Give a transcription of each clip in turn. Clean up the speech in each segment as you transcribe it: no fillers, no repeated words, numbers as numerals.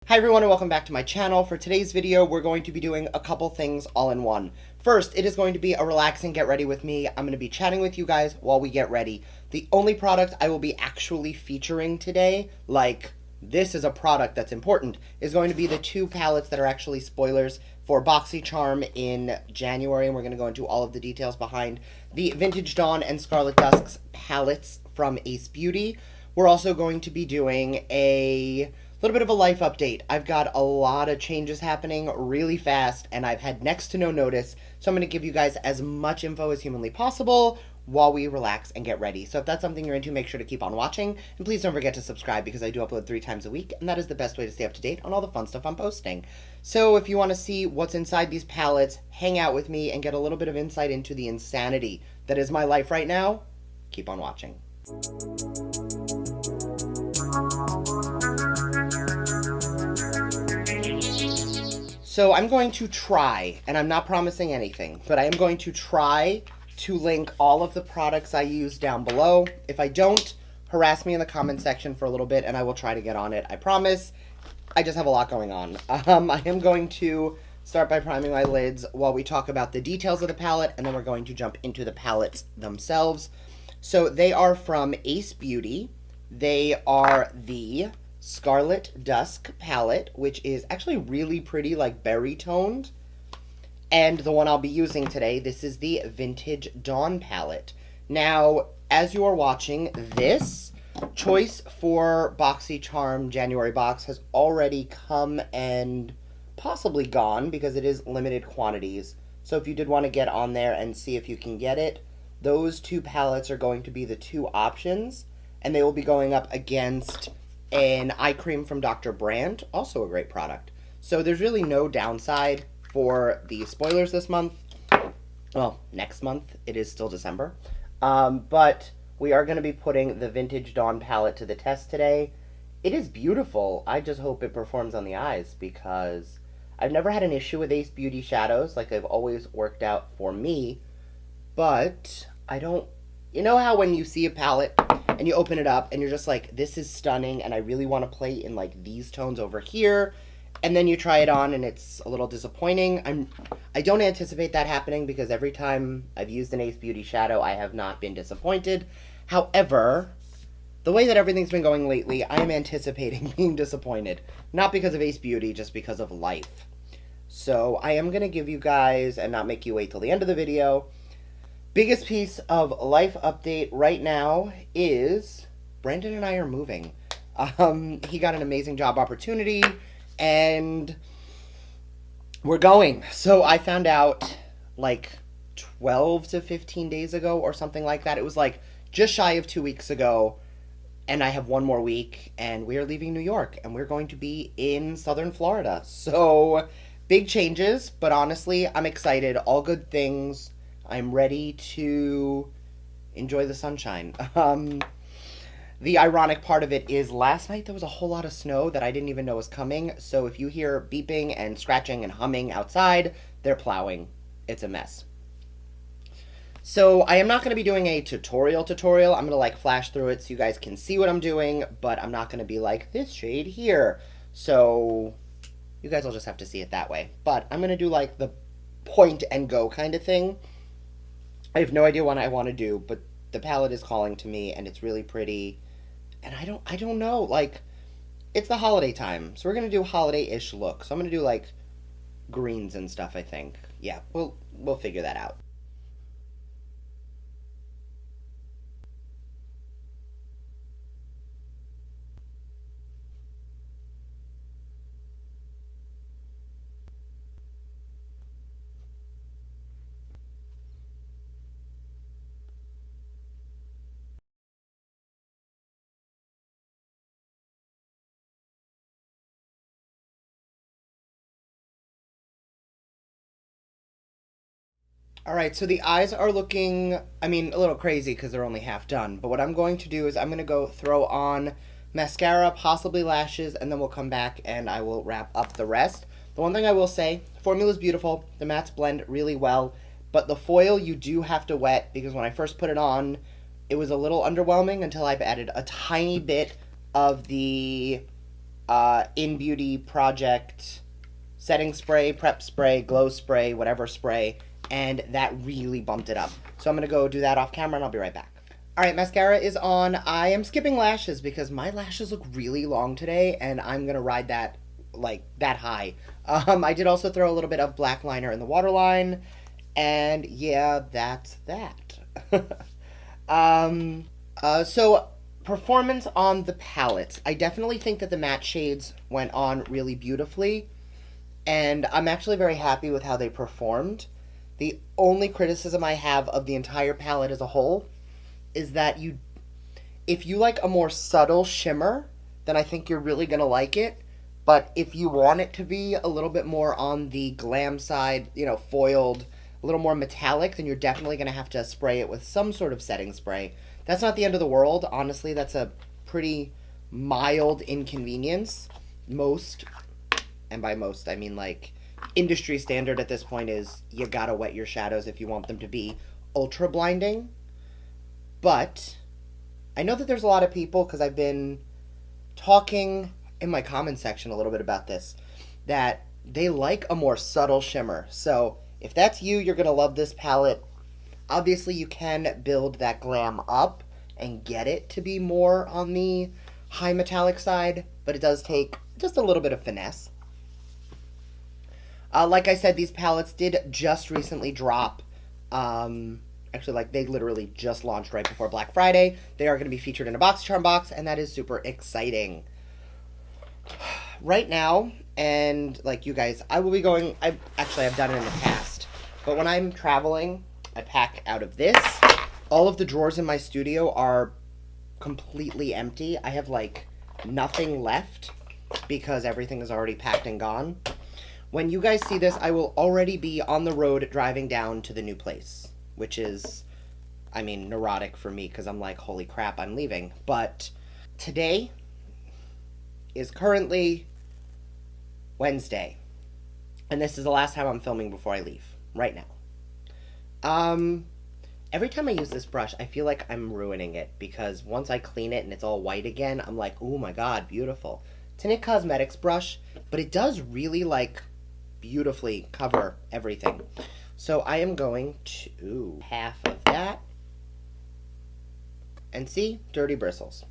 Hi everyone and welcome back to my channel. For today's video, we're going to be doing a couple things all in one. First, it is going to be a relaxing get ready with me. I'm going to be chatting with you guys while we get ready. The only product I will be actually featuring today, like this is a product that's important, is going to be the two palettes that are actually spoilers for Boxycharm in January, and we're going to go into all of the details behind the Vintage Dawn and Scarlet Dusk's palettes from Ace Beaute. We're also going to be doing a little bit of a life update. I've got a lot of changes happening really fast, and I've had next to no notice, so I'm going to give you guys as much info as humanly possible while we relax and get ready. So if that's something you're into, make sure to keep on watching, and please don't forget to subscribe because I do upload 3 times a week, and that is the best way to stay up to date on all the fun stuff I'm posting. So if you want to see what's inside these palettes, hang out with me, and get a little bit of insight into the insanity that is my life right now, keep on watching. So I'm going to try, and I'm not promising anything, but I am going to try to link all of the products I use down below. If I don't, harass me in the comment section for a little bit, and I will try to get on it. I promise. I just have a lot going on. I am going to start by priming my lids while we talk about the details of the palette, and then we're going to jump into the palettes themselves. So they are from Ace Beaute. They are the Scarlet Dusk palette, which is actually really pretty, like berry toned. And the one I'll be using today, this is the Vintage Dawn palette. Now, as you are watching, this choice for Boxycharm January box has already come and possibly gone because it is limited quantities. So if you did want to get on there and see if you can get it, those two palettes are going to be the two options, and they will be going up against an eye cream from Dr. Brandt, also a great product. So there's really no downside for the spoilers this month. Well, next month. It is still December. But we are going to be putting the Vintage Dawn palette to the test today. It is beautiful. I just hope it performs on the eyes because I've never had an issue with Ace Beaute shadows. Like, they've always worked out for me. But I don't... You know how when you see a palette and you open it up and you're just like, this is stunning and I really want to play in like these tones over here, and then you try it on and it's a little disappointing. I don't anticipate that happening because every time I've used an Ace Beaute shadow, I have not been disappointed. However, the way that everything's been going lately, I am anticipating being disappointed. Not because of Ace Beaute, just because of life. So I am going to give you guys, and not make you wait till the end of the video, biggest piece of life update right now is Brandon and I are moving. He got an amazing job opportunity, and we're going. So I found out like 12 to 15 days ago or something like that. It was like just shy of 2 weeks ago, and I have one more week, and we are leaving New York, and we're going to be in Southern Florida. So big changes, but honestly, I'm excited. All good things. I'm ready to enjoy the sunshine. The ironic part of it is last night there was a whole lot of snow that I didn't even know was coming. So if you hear beeping and scratching and humming outside, they're plowing. It's a mess. So I am not going to be doing a tutorial. I'm going to like flash through it so you guys can see what I'm doing, but I'm not going to be like this shade here. So you guys will just have to see it that way. But I'm going to do like the point and go kind of thing. I have no idea what I want to do, but the palette is calling to me, and it's really pretty. And I don't know, like, it's the holiday time, so we're gonna do holiday-ish look. So I'm gonna do like greens and stuff, I think. Yeah, we'll figure that out. Alright, so the eyes are looking, I mean, a little crazy because they're only half done. But what I'm going to do is I'm going to go throw on mascara, possibly lashes, and then we'll come back and I will wrap up the rest. The one thing I will say, the formula is beautiful. The mattes blend really well. But the foil you do have to wet because when I first put it on, it was a little underwhelming until I've added a tiny bit of the In Beauty Project setting spray, prep spray, glow spray, whatever spray, and that really bumped it up. So I'm going to go do that off camera and I'll be right back. All right, mascara is on. I am skipping lashes because my lashes look really long today and I'm going to ride that like that high. I did also throw a little bit of black liner in the waterline, and yeah, that's that. So performance on the palettes. I definitely think that the matte shades went on really beautifully, and I'm actually very happy with how they performed. The only criticism I have of the entire palette as a whole is that if you like a more subtle shimmer, then I think you're really going to like it. But if you want it to be a little bit more on the glam side, you know, foiled, a little more metallic, then you're definitely going to have to spray it with some sort of setting spray. That's not the end of the world. Honestly, that's a pretty mild inconvenience. Most, and by most, I mean like industry standard at this point is you gotta wet your shadows if you want them to be ultra blinding. But I know that there's a lot of people, because I've been talking in my comment section a little bit about this, that they like a more subtle shimmer. So if that's you, you're going to love this palette. Obviously, you can build that glam up and get it to be more on the high metallic side, but it does take just a little bit of finesse. Like I said, these palettes did just recently drop. Actually, like, they literally just launched right before Black Friday. They are going to be featured in a Boxycharm box, and that is super exciting. Right now, and like you guys, I will be going, I've done it in the past, but when I'm traveling, I pack out of this. All of the drawers in my studio are completely empty. I have like nothing left because everything is already packed and gone. When you guys see this, I will already be on the road driving down to the new place, which is, I mean, neurotic for me because I'm like, holy crap, I'm leaving. But today is currently Wednesday, and this is the last time I'm filming before I leave, right now. Every time I use this brush, I feel like I'm ruining it, because once I clean it and it's all white again, I'm like, oh my god, beautiful. It's an IT Cosmetics brush, but it does really, like, beautifully cover everything. So I am going to half of that, and see, dirty bristles.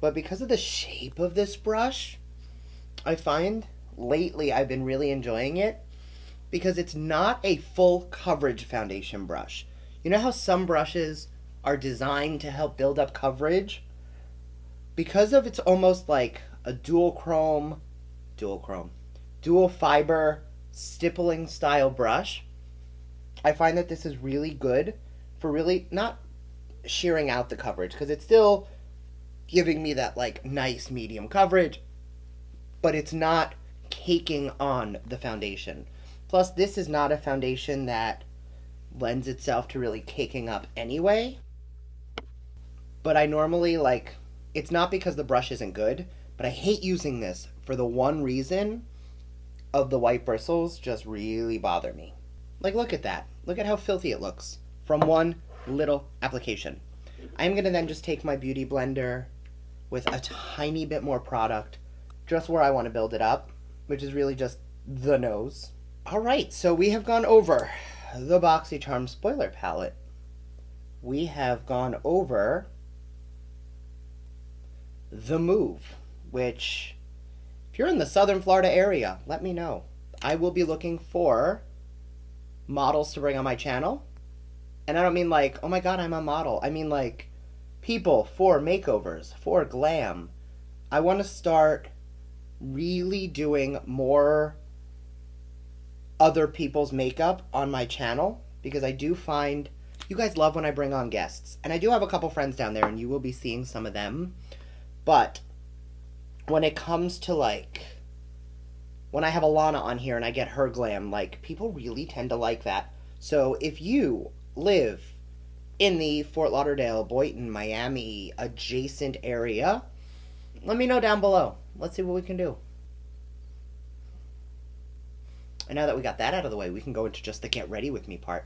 But because of the shape of this brush, I find lately I've been really enjoying it because it's not a full coverage foundation brush. You know how some brushes are designed to help build up coverage? Because of it's almost like a dual fiber stippling style brush, I find that this is really good for really not shearing out the coverage, because it's still giving me that like nice medium coverage, but it's not caking on the foundation. Plus, this is not a foundation that lends itself to really caking up anyway. But I normally, like, it's not because the brush isn't good, but I hate using this for the one reason of the white bristles just really bother me. Like, look at that. Look at how filthy it looks from one little application. I'm going to then just take my Beauty Blender with a tiny bit more product just where I want to build it up, which is really just the nose. Alright, so we have gone over the Boxycharm Spoiler Palette. We have gone over the Move, which, if you're in the Southern Florida area, let me know. I will be looking for models to bring on my channel. And I don't mean like, oh my god, I'm a model. I mean like people for makeovers, for glam. I want to start really doing more other people's makeup on my channel, because I do find you guys love when I bring on guests. And I do have a couple friends down there, and you will be seeing some of them. But when it comes to, like, when I have Alana on here and I get her glam, like, people really tend to like that. So if you live in the Fort Lauderdale, Boynton, Miami adjacent area, let me know down below. Let's see what we can do. And now that we got that out of the way, we can go into just the get ready with me part,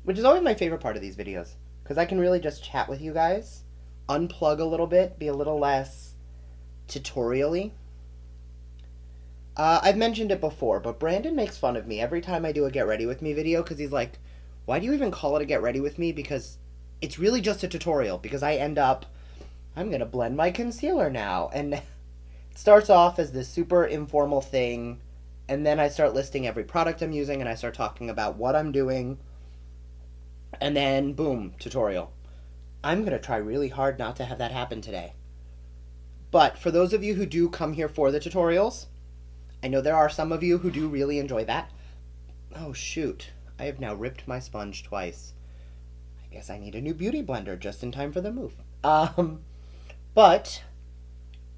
which is always my favorite part of these videos, because I can really just chat with you guys, unplug a little bit, be a little less tutorially. I've mentioned it before, but Brandon makes fun of me every time I do a get ready with me video because he's like, why do you even call it a get ready with me? Because it's really just a tutorial, because I end up, I'm going to blend my concealer now. And it starts off as this super informal thing, and then I start listing every product I'm using, and I start talking about what I'm doing, and then boom, tutorial. I'm going to try really hard not to have that happen today. But for those of you who do come here for the tutorials, I know there are some of you who do really enjoy that. Oh shoot, I have now ripped my sponge twice. I guess I need a new beauty blender just in time for the move. But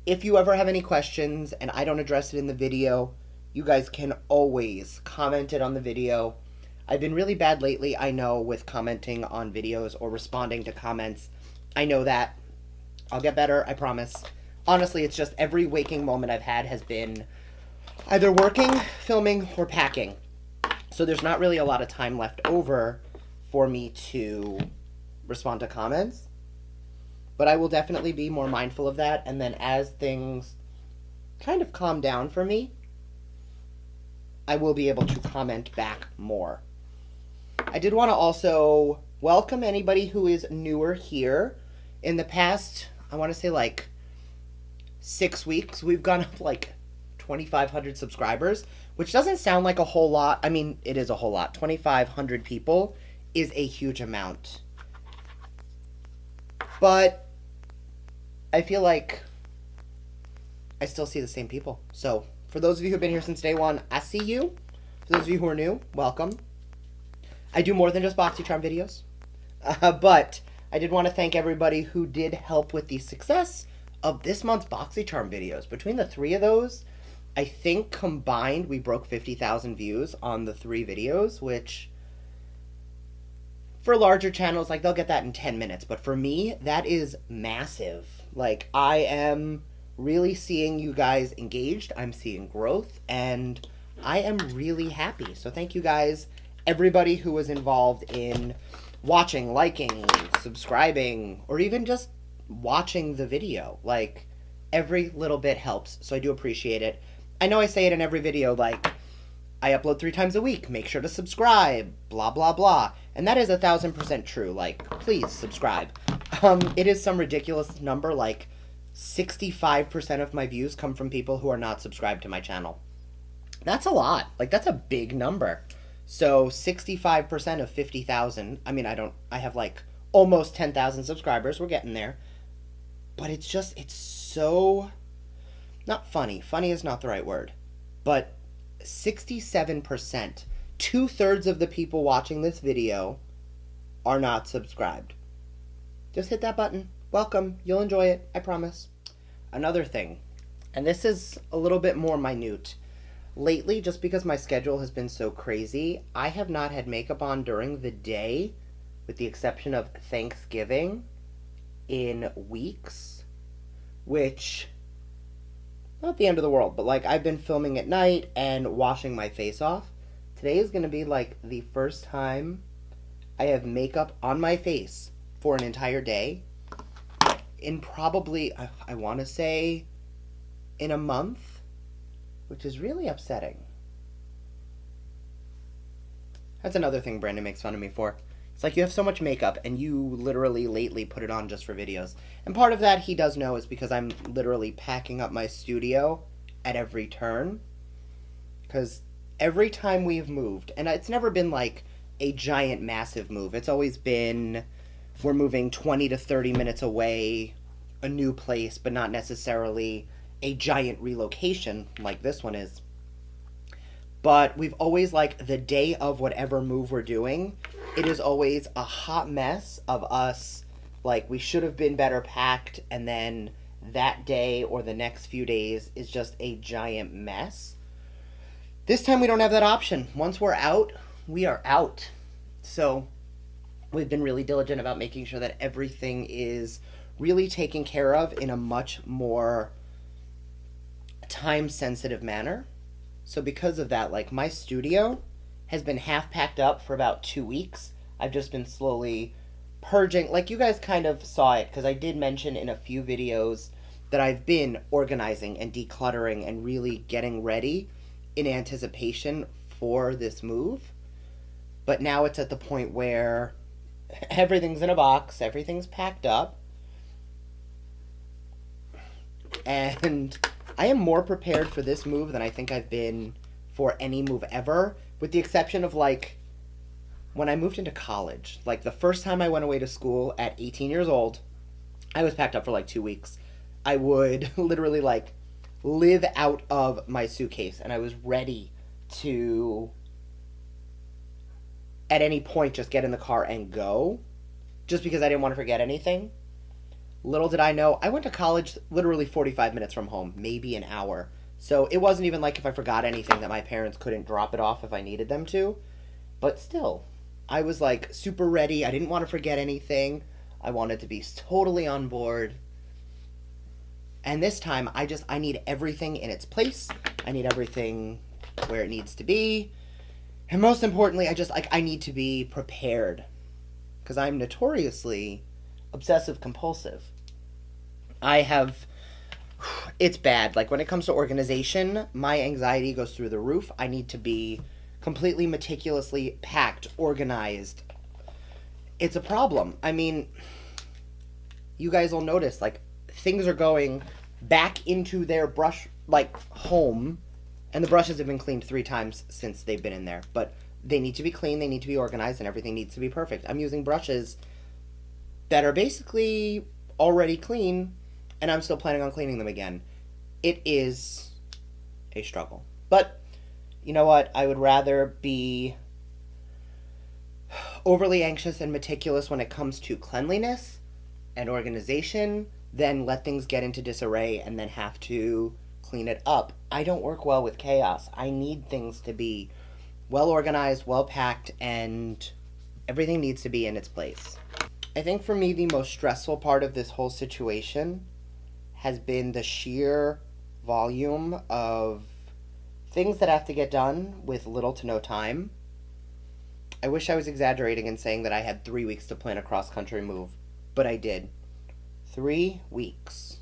if you ever have any questions and I don't address it in the video, you guys can always comment it on the video. I've been really bad lately, I know, with commenting on videos or responding to comments. I know that. I'll get better, I promise. Honestly, it's just every waking moment I've had has been either working, filming, or packing. So there's not really a lot of time left over for me to respond to comments. But I will definitely be more mindful of that. And then as things kind of calm down for me, I will be able to comment back more. I did want to also welcome anybody who is newer here. In the past, I want to say like 6 weeks, we've gone up like 2,500 subscribers, which doesn't sound like a whole lot. I mean, it is a whole lot. 2,500 people is a huge amount. But I feel like I still see the same people. So for those of you who've been here since day one, I see you. For those of you who are new, welcome. I do more than just Boxycharm videos. But I did want to thank everybody who did help with the success of this month's Boxycharm videos. Between the 3 of those, I think combined we broke 50,000 views on the 3 videos, which for larger channels, like, they'll get that in 10 minutes. But for me, that is massive. Like, I am really seeing you guys engaged. I'm seeing growth, and I am really happy. So thank you guys, everybody who was involved in watching, liking, subscribing, or even just watching the video. Like, every little bit helps, so I do appreciate it. I know I say it in every video, like, I upload 3 times a week, make sure to subscribe, blah, blah, blah. And that is 1,000% true. Like, please subscribe. It is some ridiculous number, like 65% of my views come from people who are not subscribed to my channel. That's a lot. Like, that's a big number. So 65% of 50,000, I mean, I have like almost 10,000 subscribers. We're getting there. But it's so, not funny. Funny is not the right word. But 67%, 2/3 of the people watching this video are not subscribed. Just hit that button. Welcome. You'll enjoy it. I promise. Another thing, and this is a little bit more minute. Lately, just because my schedule has been so crazy, I have not had makeup on during the day, with the exception of Thanksgiving, in weeks, which, not the end of the world, but like, I've been filming at night and washing my face off. Today is going to be like the first time I have makeup on my face for an entire day in probably, I want to say, in a month, which is really upsetting. That's another thing Brandon makes fun of me for. It's like, you have so much makeup, and you literally lately put it on just for videos. And part of that, he does know, is because I'm literally packing up my studio at every turn. Because every time we've moved, and it's never been like a giant, massive move. It's always been, we're moving 20 to 30 minutes away, a new place, but not necessarily a giant relocation like this one is. But we've always, like, the day of whatever move we're doing, it is always a hot mess of us, like, we should have been better packed, and then that day or the next few days is just a giant mess. This time we don't have that option. Once we're out, we are out. So we've been really diligent about making sure that everything is really taken care of in a much more time-sensitive manner. So because of that, like, my studio has been half packed up for about 2 weeks. I've just been slowly purging. Like, you guys kind of saw it, because I did mention in a few videos that I've been organizing and decluttering and really getting ready in anticipation for this move. But now it's at the point where everything's in a box, everything's packed up, and I am more prepared for this move than I think I've been for any move ever, with the exception of, like, when I moved into college. Like, the first time I went away to school at 18 years old, I was packed up for like 2 weeks. I would literally, like, live out of my suitcase, and I was ready to, at any point, just get in the car and go, just because I didn't want to forget anything. Little did I know, I went to college literally 45 minutes from home, maybe an hour. So it wasn't even like if I forgot anything that my parents couldn't drop it off if I needed them to. But still, I was like super ready. I didn't want to forget anything. I wanted to be totally on board. And this time, I need everything in its place. I need everything where it needs to be. And most importantly, I need to be prepared. Because I'm notoriously obsessive compulsive. It's bad. Like, when it comes to organization, my anxiety goes through the roof. I need to be completely meticulously packed, organized. It's a problem. I mean, you guys will notice, like, things are going back into their brush, like, home, and the brushes have been cleaned 3 times since they've been in there. But they need to be clean, they need to be organized, and everything needs to be perfect. I'm using brushes that are basically already clean, and I'm still planning on cleaning them again. It is a struggle. But, you know what? I would rather be overly anxious and meticulous when it comes to cleanliness and organization than let things get into disarray and then have to clean it up. I don't work well with chaos. I need things to be well organized, well packed, and everything needs to be in its place. I think for me, the most stressful part of this whole situation has been the sheer volume of things that have to get done with little to no time. I wish I was exaggerating in saying that I had 3 weeks to plan a cross-country move, but I did. 3 weeks.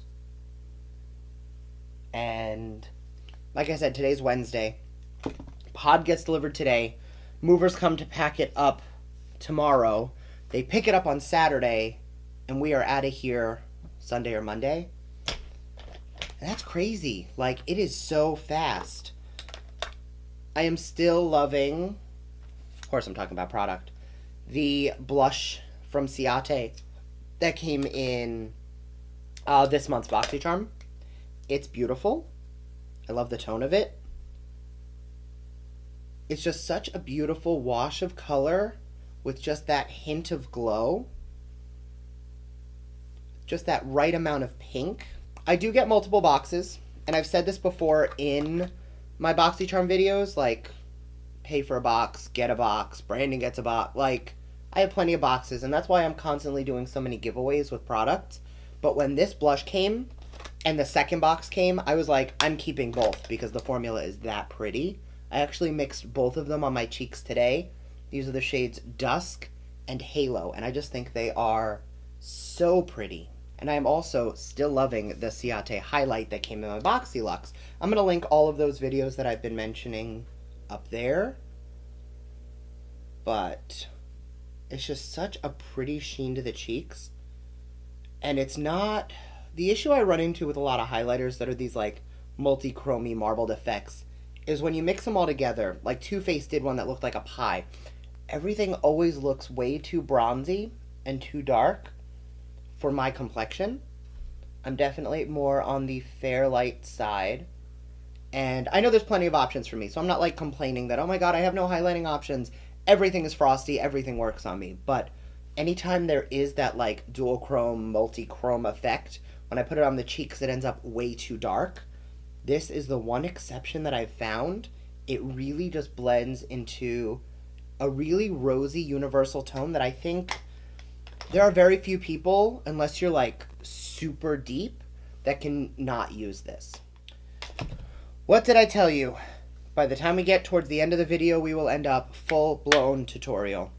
And like I said, today's Wednesday. Pod gets delivered today. Movers come to pack it up tomorrow. They pick it up on Saturday, and we are out of here Sunday or Monday. And that's crazy. Like, it is so fast. I am still loving, of course I'm talking about product, the blush from Ciate that came in this month's Boxycharm. It's beautiful. I love the tone of it. It's just such a beautiful wash of color with just that hint of glow. Just that right amount of pink. I do get multiple boxes, and I've said this before in my Boxycharm videos, like, pay for a box, get a box, Brandon gets a box. Like, I have plenty of boxes, and that's why I'm constantly doing so many giveaways with products. But when this blush came, and the second box came, I was like, I'm keeping both, because the formula is that pretty. I actually mixed both of them on my cheeks today. These are the shades Dusk and Halo, and I just think they are so pretty. And I am also still loving the Ciate highlight that came in my Boxy Luxe. I'm going to link all of those videos that I've been mentioning up there. But it's just such a pretty sheen to the cheeks. And it's not... The issue I run into with a lot of highlighters that are these, like, multi-chromey marbled effects is when you mix them all together, like Too Faced did one that looked like a pie. Everything always looks way too bronzy and too dark for my complexion. I'm definitely more on the fair light side. And I know there's plenty of options for me, so I'm not like complaining that, oh my god, I have no highlighting options. Everything is frosty, everything works on me. But anytime there is that like dual chrome, multi-chrome effect, when I put it on the cheeks, it ends up way too dark. This is the one exception that I've found. It really just blends into a really rosy universal tone that I think there are very few people, unless you're like super deep, that can not use this. What did I tell you? By the time we get towards the end of the video, we will end up full-blown tutorial.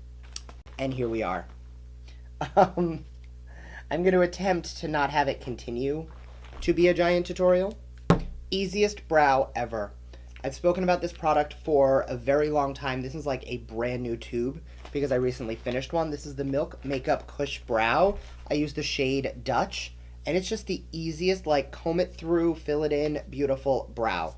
And here we are. I'm going to attempt to not have it continue to be a giant tutorial. Easiest brow ever. I've spoken about this product for a very long time. This is like a brand new tube because I recently finished one. This is the Milk Makeup Cush Brow. I use the shade Dutch, and it's just the easiest, like, comb it through, fill it in, beautiful brow.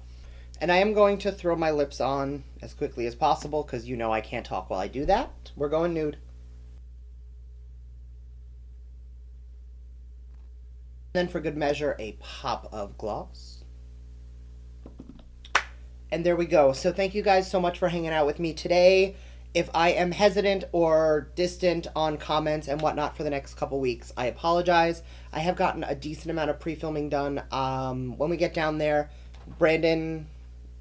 And I am going to throw my lips on as quickly as possible because you know I can't talk while I do that. We're going nude. Then for good measure, a pop of gloss. And there we go. So thank you guys so much for hanging out with me today. If I am hesitant or distant on comments and whatnot for the next couple weeks, I apologize. I have gotten a decent amount of pre-filming done. When we get down there, Brandon,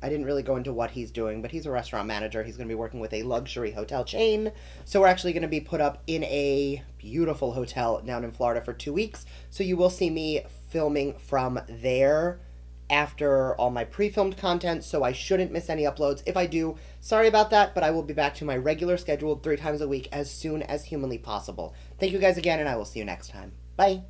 I didn't really go into what he's doing, but he's a restaurant manager. He's going to be working with a luxury hotel chain. So we're actually going to be put up in a beautiful hotel down in Florida for 2 weeks. So you will see me filming from there after all my pre-filmed content, so I shouldn't miss any uploads. If I do, sorry about that, but I will be back to my regular schedule 3 times a week as soon as humanly possible. Thank you guys again, and I will see you next time. Bye!